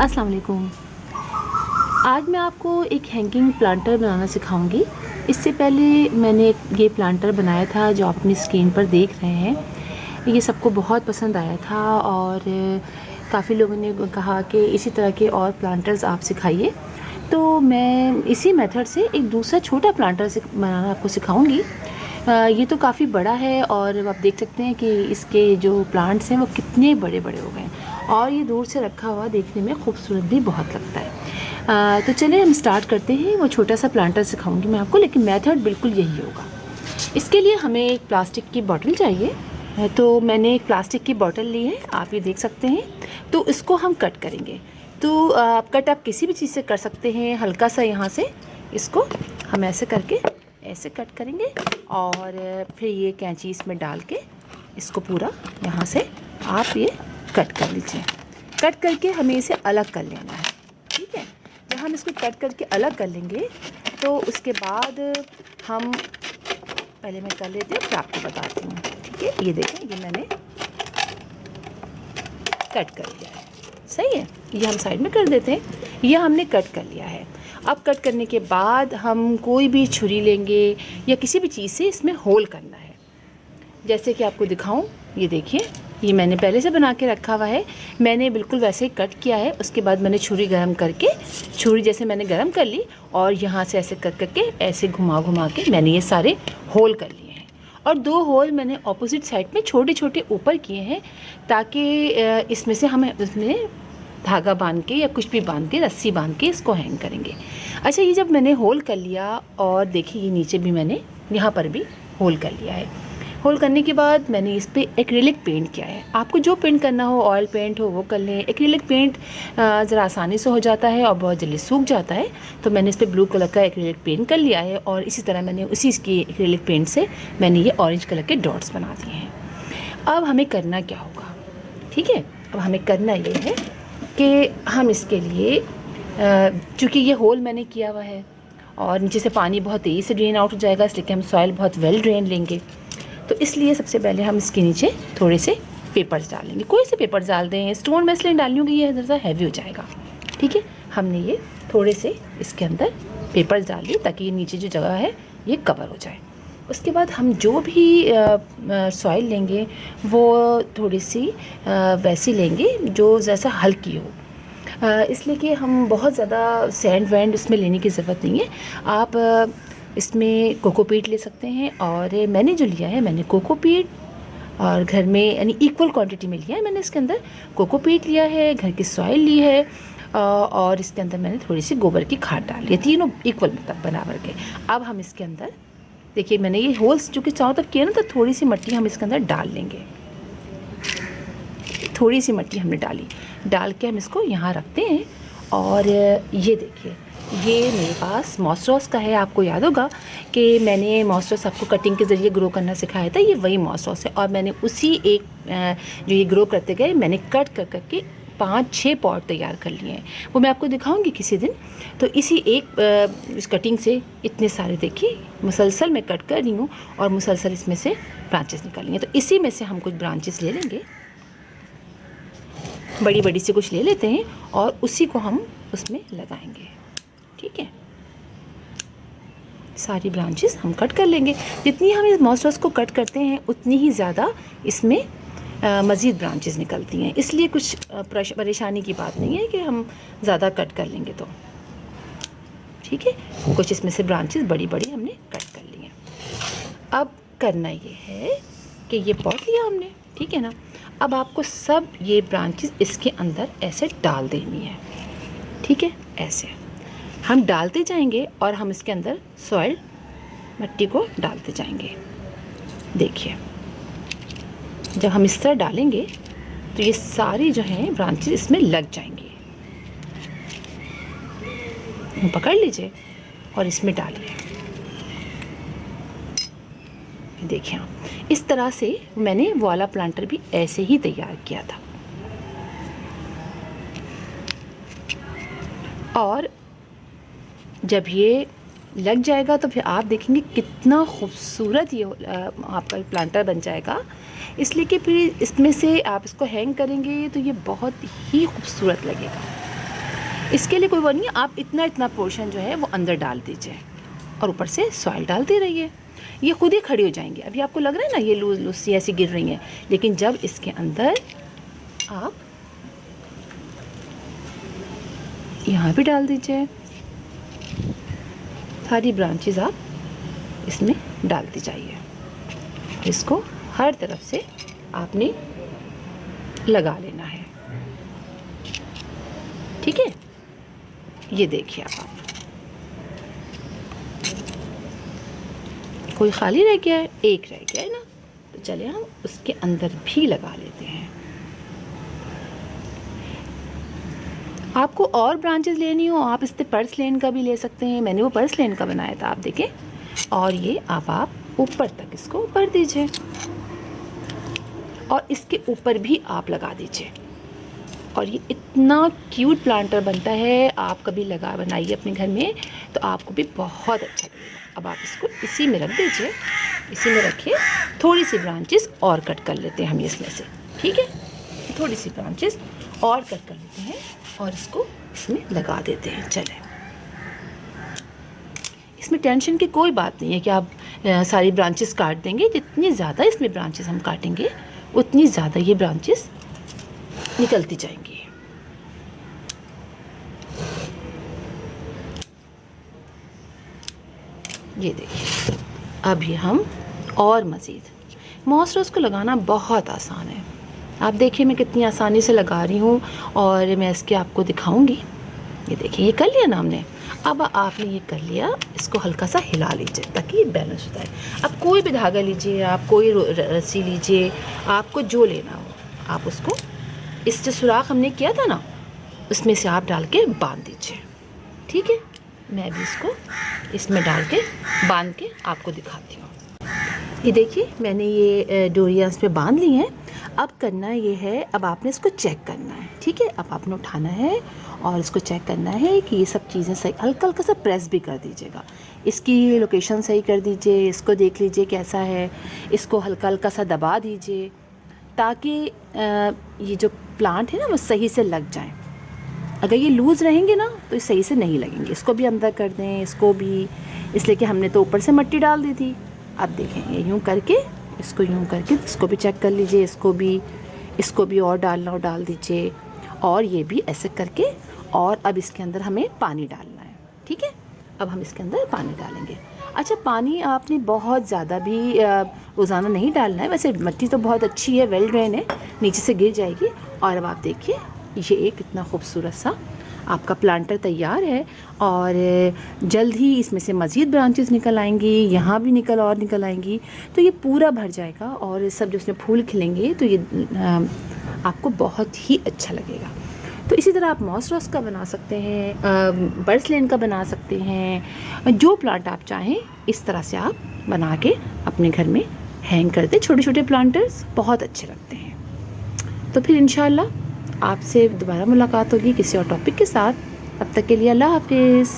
अस्सलाम वालेकुम। आज मैं आपको एक हैंगिंग प्लांटर बनाना सिखाऊंगी। इससे पहले मैंने ये प्लांटर बनाया था जो आप अपनी स्क्रीन पर देख रहे हैं। ये सबको बहुत पसंद आया था और काफ़ी लोगों ने कहा कि इसी तरह के और प्लांटर्स आप सिखाइए। तो मैं इसी मेथड से एक दूसरा छोटा प्लांटर से बनाना आपको सिखाऊंगी। ये तो काफ़ी बड़ा है और आप देख सकते हैं कि इसके जो प्लांट्स हैं वो कितने बड़े बड़े हो गए हैं और ये दूर से रखा हुआ देखने में खूबसूरत भी बहुत लगता है। तो चलिए हम स्टार्ट करते हैं। वो छोटा सा प्लांटर सिखाऊंगी मैं आपको, लेकिन मेथड बिल्कुल यही होगा। इसके लिए हमें एक प्लास्टिक की बॉटल चाहिए। तो मैंने एक प्लास्टिक की बॉटल ली है, आप ये देख सकते हैं। तो इसको हम कट करेंगे। तो कट आप किसी भी चीज़ से कर सकते हैं। हल्का सा यहाँ से इसको हम ऐसे करके ऐसे कट करेंगे और फिर ये कैंची इसमें डाल के इसको पूरा यहाँ से आप ये कट कर लीजिए। कट करके हमें इसे अलग कर लेना है, ठीक है। जब हम इसको कट करके अलग कर लेंगे तो उसके बाद हम पहले मैं कर लेती हूँ फिर आपको बताती हूँ, ठीक है। ये देखें, ये मैंने कट कर लिया है, सही है। ये हम साइड में कर देते हैं। ये हमने कट कर लिया है। अब कट करने के बाद हम कोई भी छुरी लेंगे या किसी भी चीज़ से इसमें होल करना है। जैसे कि आपको दिखाऊं, ये देखिए, ये मैंने पहले से बना के रखा हुआ है। मैंने बिल्कुल वैसे ही कट किया है। उसके बाद मैंने छुरी गरम करके, छुरी जैसे मैंने गरम कर ली और यहाँ से ऐसे कर करके ऐसे घुमा घुमा के मैंने ये सारे होल कर लिए हैं। और 2 होल मैंने ऑपोजिट साइड में छोटे छोटे ऊपर किए हैं ताकि इसमें से हम उसमें धागा बांध के या कुछ भी बांध के, रस्सी बांध के इसको हैंग करेंगे। अच्छा, ये जब मैंने होल कर लिया और देखिए ये नीचे भी मैंने यहाँ पर भी होल कर लिया है। होल करने के बाद मैंने इस पर एक्रिलिक पेंट किया है। आपको जो पेंट करना हो, ऑयल पेंट हो वो कर लें। एक्रिलिक पेंट ज़रा आसानी से हो जाता है और बहुत जल्दी सूख जाता है। तो मैंने इस पर ब्लू कलर का एक्रिलिक पेंट कर लिया है और इसी तरह मैंने उसी इसकी एक्रिलिक पेंट से मैंने ये ऑरेंज कलर के डॉट्स बना दिए हैं। अब हमें करना क्या होगा, ठीक है। अब हमें करना ये है कि हम इसके लिए, चूँकि ये होल मैंने किया हुआ है और नीचे से पानी बहुत तेज़ी से ड्रेन आउट हो जाएगा, इसलिए कि हम सॉइल बहुत वेल ड्रेन लेंगे। तो इसलिए सबसे पहले हम इसके नीचे थोड़े से पेपर्स डालेंगे। कोई से पेपर्स डाल दें, स्टोन में इसलिए डाल लूँगी, ये ज़रा हैवी हो जाएगा, ठीक है। हमने ये थोड़े से इसके अंदर पेपर्स डाल दिए ताकि ये नीचे जो जगह है ये कवर हो जाए। उसके बाद हम जो भी सॉइल लेंगे वो थोड़ी सी वैसी लेंगे जो जैसा हल्की हो, इसलिए कि हम बहुत ज़्यादा सैंड वैंड इसमें लेने की ज़रूरत नहीं है। आप इसमें कोकोपीट ले सकते हैं और मैंने जो लिया है, मैंने कोकोपीट और घर में यानी इक्वल क्वांटिटी में लिया है। मैंने इसके अंदर कोकोपीट लिया है, घर की सॉइल ली है और इसके अंदर मैंने थोड़ी सी गोबर की खाद डाली है, तीनों इक्वल मतलब बराबर के। अब हम इसके अंदर देखिए, मैंने ये होल्स चूँकि चारों तरफ किए ना, तो थोड़ी सी मिट्टी हम इसके अंदर डाल लेंगे। थोड़ी सी मिट्टी हमने डाल के हम इसको यहाँ रखते हैं। और ये देखिए, ये मेरे पास मॉस का है। आपको याद होगा कि मैंने मॉस आपको कटिंग के ज़रिए ग्रो करना सिखाया था। ये वही मॉस है और मैंने उसी एक जो ये ग्रो करते गए मैंने कट कर करके 5-6 पॉट तैयार कर लिए हैं। वो मैं आपको दिखाऊंगी किसी दिन। तो इसी एक इस कटिंग से इतने सारे देखिए मुसलसल मैं कट कर रही हूँ और मुसलसल इसमें से ब्रांचेस निकालेंगे। तो इसी में से हम कुछ ब्रांचेस ले लेंगे, बड़ी बड़ी से कुछ ले लेते हैं और उसी को हम उसमें लगाएंगे, ठीक है। सारी ब्रांचेस हम कट कर लेंगे। जितनी हम इस मॉस को कट करते हैं उतनी ही ज़्यादा इसमें मज़ीद ब्रांचेस निकलती हैं। इसलिए कुछ परेशानी की बात नहीं है कि हम ज़्यादा कट कर लेंगे तो, ठीक है। कुछ इसमें से ब्रांचेस बड़ी बड़ी हमने कट कर ली हैं। अब करना ये है कि ये पॉट लिया हमने, ठीक है ना। अब आपको सब ये ब्रांचेस इसके अंदर ऐसे डाल देनी है, ठीक है। ऐसे हम डालते जाएंगे और हम इसके अंदर सॉइल मिट्टी को डालते जाएंगे। देखिए, जब हम इस तरह डालेंगे तो ये सारी जो हैं ब्रांचेस इसमें लग जाएंगी। पकड़ लीजिए और इसमें डालिए। देखिए, इस तरह से मैंने वो वाला प्लांटर भी ऐसे ही तैयार किया था। और जब ये लग जाएगा तो फिर आप देखेंगे कितना खूबसूरत ये आपका प्लांटर बन जाएगा। इसलिए कि फिर इसमें से आप इसको हैंग करेंगे तो ये बहुत ही खूबसूरत लगेगा। इसके लिए कोई वो नहीं है, आप इतना इतना पोर्शन जो है वो अंदर डाल दीजिए और ऊपर से सॉइल डालते रहिए। ये खुद ही खड़ी हो जाएंगी। अभी आपको लग रहा है ना ये लूज लूज सी ऐसी गिर रही हैं, लेकिन जब इसके अंदर आप यहाँ भी डाल दीजिए, सारी ब्रांचेस आप इसमें डालते जाइए। इसको हर तरफ से आपने लगा लेना है, ठीक है। ये देखिए आप कोई खाली रह गया है, एक रह गया है ना, तो चलिए हम उसके अंदर भी लगा लेते हैं। आपको और ब्रांचेस लेनी हो आप इस पे पर्स लेन का भी ले सकते हैं। मैंने वो पर्स लेन का बनाया था, आप देखें। और ये आप ऊपर तक इसको भर दीजिए और इसके ऊपर भी आप लगा दीजिए। और ये इतना क्यूट प्लांटर बनता है, आप कभी बनाइए अपने घर में तो आपको भी बहुत अच्छा लगेगा। अब आप इसको इसी में रख दीजिए, इसी में रखिए। थोड़ी सी ब्रांचेस और कट कर लेते हैं हम इसमें से, ठीक है। थोड़ी सी ब्रांचेस और कट कर लेते हैं और इसको इसमें लगा देते हैं। चलें, इसमें टेंशन की कोई बात नहीं है कि आप सारी ब्रांचेस काट देंगे। जितनी ज़्यादा इसमें ब्रांचेस हम काटेंगे उतनी ज़्यादा ये ब्रांचेस निकलती जाएंगी। ये देखिए, अभी हम और मज़ीद मॉस रोज़ को लगाना बहुत आसान है। आप देखिए मैं कितनी आसानी से लगा रही हूँ और मैं इसके आपको दिखाऊंगी। ये देखिए, ये कर लिया ना हमने। अब आपने ये कर लिया, इसको हल्का सा हिला लीजिए ताकि ये बैलेंस हो जाए। अब कोई भी धागा लीजिए, आप कोई रस्सी लीजिए, आपको जो लेना हो आप उसको, इस जो सुराख हमने किया था ना उसमें से आप डाल के बांध दीजिए, ठीक है। मैं भी इसको इसमें डाल के बांध के आपको दिखाती हूँ। ये देखिए मैंने ये डोरियाँ इस पे बांध ली हैं। अब करना ये है, अब आपने इसको चेक करना है, ठीक है। अब आपने उठाना है और इसको चेक करना है कि ये सब चीज़ें सही, हल्का हल्का सा प्रेस भी कर दीजिएगा। इसकी लोकेशन सही कर दीजिए, इसको देख लीजिए कैसा है, इसको हल्का हल्का सा दबा दीजिए ताकि ये जो प्लांट है ना वो सही से लग जाए। अगर ये लूज़ रहेंगे ना तो ये सही से नहीं लगेंगे। इसको भी अंदर कर दें, इसको भी, इसलिए कि हमने तो ऊपर से मिट्टी डाल दी थी। अब देखें ये यूँ करके, इसको यूँ करके इसको भी चेक कर लीजिए, इसको भी और डालना हो डाल दीजिए, और ये भी ऐसे करके। और अब इसके अंदर हमें पानी डालना है, ठीक है। अब हम इसके अंदर पानी डालेंगे। अच्छा, पानी आपने बहुत ज़्यादा भी रोज़ाना नहीं डालना है, वैसे मिट्टी तो बहुत अच्छी है, वेल ड्रेन है, नीचे से गिर जाएगी। और अब आप देखिए ये एक कितना खूबसूरत सा आपका प्लांटर तैयार है और जल्द ही इसमें से मज़ीद ब्रांचेस निकल आएंगी, यहाँ भी निकल आएंगी, तो ये पूरा भर जाएगा और सब जो इसमें फूल खिलेंगे तो ये आपको बहुत ही अच्छा लगेगा। तो इसी तरह आप मॉस रोज़ का बना सकते हैं, बर्सलेन का बना सकते हैं, जो प्लांट आप चाहें इस तरह से आप बना के अपने घर में हैंग कर दें। छोटे छोटे प्लांटर्स बहुत अच्छे लगते हैं। तो फिर इंशाल्लाह आपसे दोबारा मुलाकात होगी किसी और टॉपिक के साथ। तब तक के लिए अल्लाह हाफिज़।